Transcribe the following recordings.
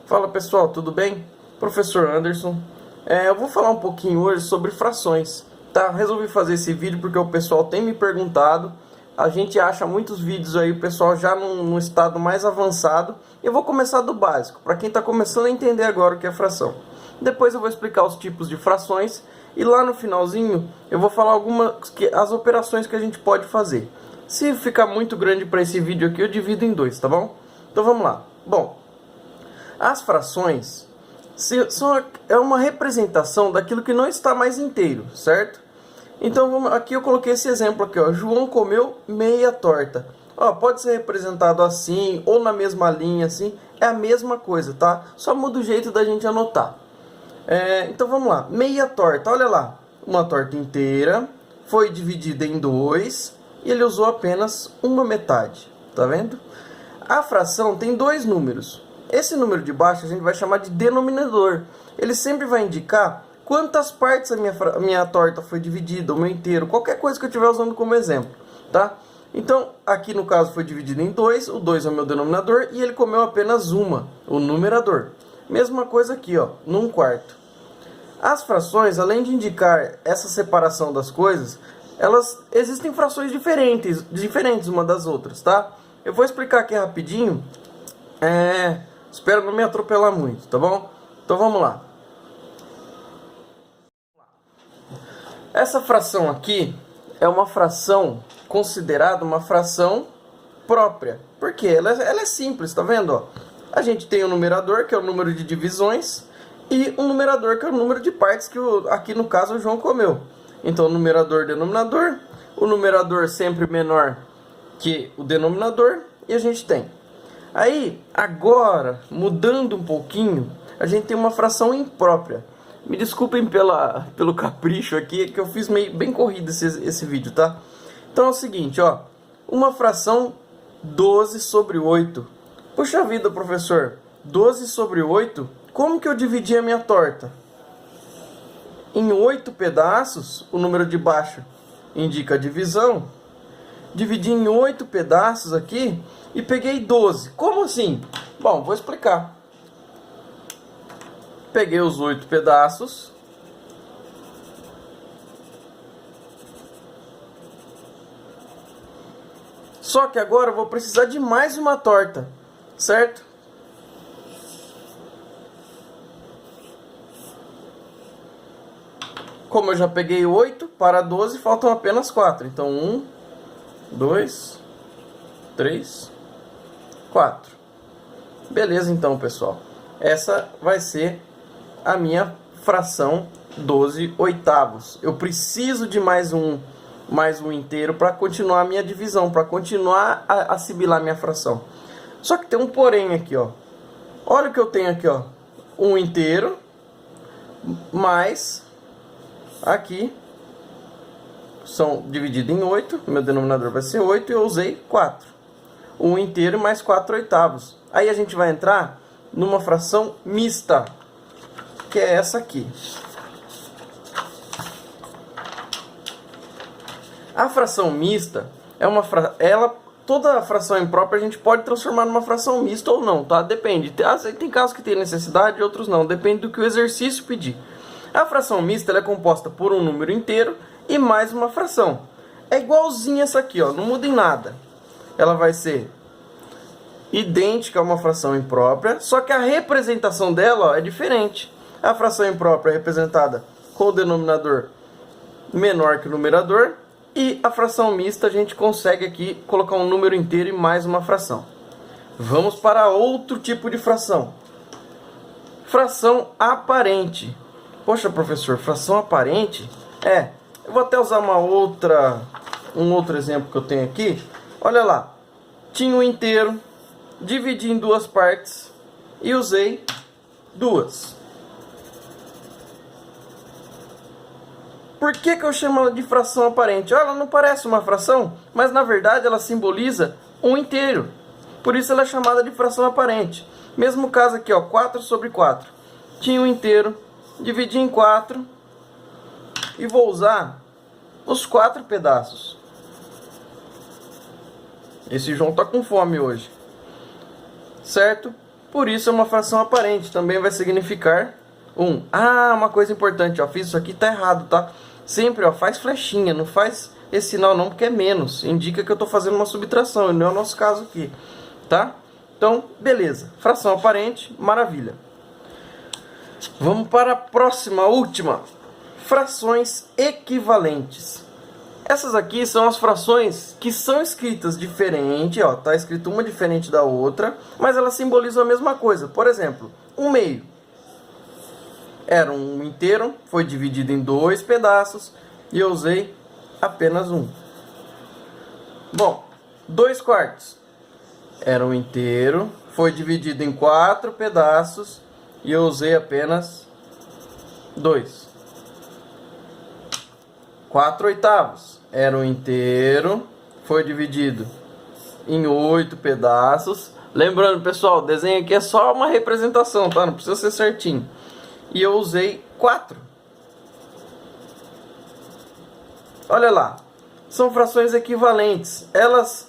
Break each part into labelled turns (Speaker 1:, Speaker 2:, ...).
Speaker 1: Fala pessoal, tudo bem? Professor Anderson. Eu vou falar um pouquinho hoje sobre frações, tá? Resolvi fazer esse vídeo porque o pessoal tem me perguntado. A gente acha muitos vídeos aí, o pessoal já num estado mais avançado. Eu vou começar do básico, para quem está começando a entender agora o que é fração. Depois eu vou explicar os tipos de frações e lá no finalzinho eu vou falar as operações que a gente pode fazer. Se ficar muito grande para esse vídeo aqui, eu divido em dois, tá bom? Então vamos lá. Bom, as frações é uma representação daquilo que não está mais inteiro, certo? Então aqui eu coloquei esse exemplo aqui, ó. João comeu meia torta. Ó, pode ser representado assim ou na mesma linha, assim. É a mesma coisa, tá? Só muda o jeito da gente anotar. Então vamos lá. Meia torta, olha lá. Uma torta inteira foi dividida em dois e ele usou apenas uma metade. Tá vendo? A fração tem dois números. Esse número de baixo a gente vai chamar de denominador. Ele sempre vai indicar quantas partes a minha torta foi dividida, o meu inteiro, qualquer coisa que eu estiver usando como exemplo, tá? Então, aqui no caso foi dividido em dois, o 2 é o meu denominador e ele comeu apenas uma, o numerador. Mesma coisa aqui, ó, num quarto. As frações, além de indicar essa separação das coisas, existem frações diferentes uma das outras, tá? Eu vou explicar aqui rapidinho. Espero não me atropelar muito, tá bom? Então vamos lá. Essa fração aqui é uma fração considerada uma fração própria. Por quê? Ela é simples, tá vendo? Ó? A gente tem o numerador, que é o número de divisões, e o numerador, que é o número de partes que aqui no caso o João comeu. Então numerador, denominador, o numerador sempre menor que o denominador, e a gente tem. Aí, agora, mudando um pouquinho, a gente tem uma fração imprópria. Me desculpem pelo capricho aqui, que eu fiz bem corrido esse vídeo, tá? Então é o seguinte, ó. Uma fração 12 sobre 8. Puxa vida, professor. 12 sobre 8? Como que eu dividi a minha torta? Em 8 pedaços, o número de baixo indica a divisão. Dividi em 8 pedaços aqui e peguei 12. Como assim? Bom, vou explicar. Peguei os 8 pedaços. Só que agora eu vou precisar de mais uma torta, certo? Como eu já peguei 8 para 12, faltam apenas 4. Então 1, 2, 3, 4. Beleza então, pessoal. Essa vai ser a minha fração 12 oitavos. Eu preciso de mais um inteiro para continuar a minha divisão, para continuar a assimilar a minha fração. Só que tem um porém aqui, ó. Olha o que eu tenho aqui, ó. Um inteiro mais aqui são dividido em 8, meu denominador vai ser 8 e eu usei 4. 1 inteiro mais 4 oitavos. Aí a gente vai entrar numa fração mista, que é essa aqui. A fração mista é toda fração imprópria a gente pode transformar numa fração mista ou não, tá? Depende. Tem casos que tem necessidade, outros não. Depende do que o exercício pedir. A fração mista ela é composta por um número inteiro e mais uma fração. É igualzinha essa aqui, ó, não muda em nada. Ela vai ser idêntica a uma fração imprópria, só que a representação dela, ó, é diferente. A fração imprópria é representada com o denominador menor que o numerador, e a fração mista a gente consegue aqui colocar um número inteiro e mais uma fração. Vamos para outro tipo de fração. Fração aparente. Poxa, professor, fração aparente? Eu vou até usar um outro exemplo que eu tenho aqui. Olha lá, tinha um inteiro, dividi em duas partes e usei duas. Por que eu chamo ela de fração aparente? Ela não parece uma fração, mas na verdade ela simboliza um inteiro. Por isso ela é chamada de fração aparente. Mesmo caso aqui, ó, 4 sobre 4. Tinha um inteiro, dividi em 4 e vou usar os 4 pedaços. Esse João tá com fome hoje. Certo? Por isso é uma fração aparente. Também vai significar 1. Ah, uma coisa importante, ó, fiz isso aqui, tá errado, tá? Sempre, ó, faz flechinha, não faz esse sinal não, porque é menos. Indica que eu tô fazendo uma subtração, e não é o nosso caso aqui, tá? Então, beleza. Fração aparente, maravilha. Vamos para a próxima, última. Frações equivalentes. Essas aqui são as frações que são escritas diferente, ó, tá escrito uma diferente da outra, mas elas simbolizam a mesma coisa. Por exemplo, 1/2 era um inteiro, foi dividido em 2 pedaços e eu usei apenas um. Bom, 2/4 era um inteiro, foi dividido em 4 pedaços e eu usei apenas 2. 4/8 era um inteiro, foi dividido em 8 pedaços. Lembrando, pessoal, o desenho aqui é só uma representação, tá? Não precisa ser certinho. E eu usei 4. Olha lá, são frações equivalentes. Elas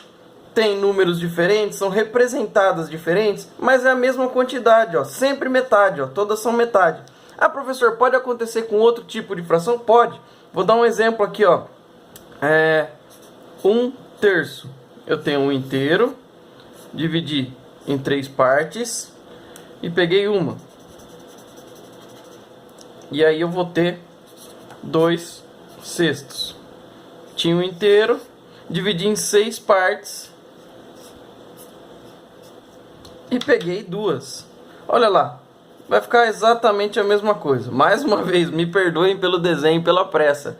Speaker 1: têm números diferentes, são representadas diferentes, mas é a mesma quantidade, ó, sempre metade, ó, todas são metade. Ah, professor, pode acontecer com outro tipo de fração? Pode. Vou dar um exemplo aqui, ó. 1/3. Eu tenho um inteiro, dividi em 3 partes e peguei uma. E aí eu vou ter 2/6. Tinha um inteiro, dividi em 6 partes e peguei 2. Olha lá, vai ficar exatamente a mesma coisa. Mais uma vez, me perdoem pelo desenho e pela pressa.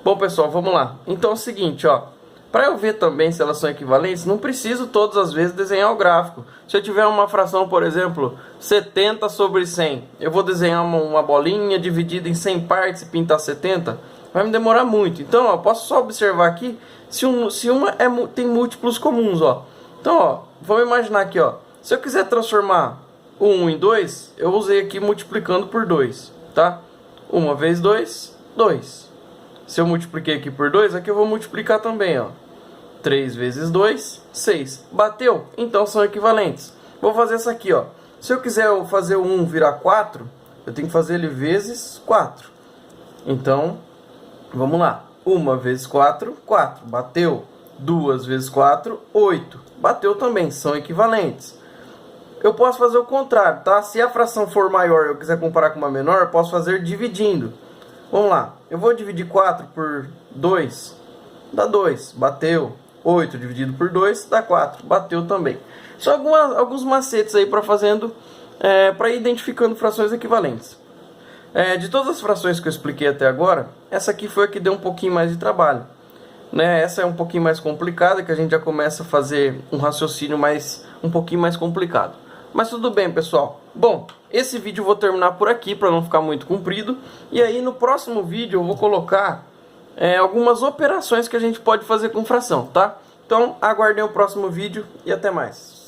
Speaker 1: Bom, pessoal, vamos lá. Então é o seguinte, ó. Para eu ver também se elas são equivalentes, não preciso todas as vezes desenhar o gráfico. Se eu tiver uma fração, por exemplo, 70/100, eu vou desenhar uma bolinha dividida em 100 partes e pintar 70, vai me demorar muito. Então, ó, posso só observar aqui se uma tem múltiplos comuns, ó. Então, ó, vamos imaginar aqui, ó. Se eu quiser transformar o 1 em 2, eu usei aqui multiplicando por 2, tá? 1 vezes 2, 2. Se eu multipliquei aqui por 2, aqui eu vou multiplicar também, ó. 3 vezes 2, 6. Bateu? Então são equivalentes. Vou fazer essa aqui, ó. Se eu quiser fazer o 1 virar 4, eu tenho que fazer ele vezes 4. Então, vamos lá. 1 vezes 4, 4. Bateu. 2 vezes 4, 8. Bateu também. São equivalentes. Eu posso fazer o contrário, tá? Se a fração for maior e eu quiser comparar com uma menor, eu posso fazer dividindo. Vamos lá. Eu vou dividir 4 por 2. Dá 2. Bateu. 8 dividido por 2 dá 4. Bateu também. Só alguns macetes aí para ir identificando frações equivalentes. De todas as frações que eu expliquei até agora, essa aqui foi a que deu um pouquinho mais de trabalho. Né? Essa é um pouquinho mais complicada, que a gente já começa a fazer um raciocínio um pouquinho mais complicado. Mas tudo bem, pessoal. Bom, esse vídeo eu vou terminar por aqui para não ficar muito comprido. E aí no próximo vídeo eu vou colocar algumas operações que a gente pode fazer com fração, tá? Então aguardem o próximo vídeo e até mais.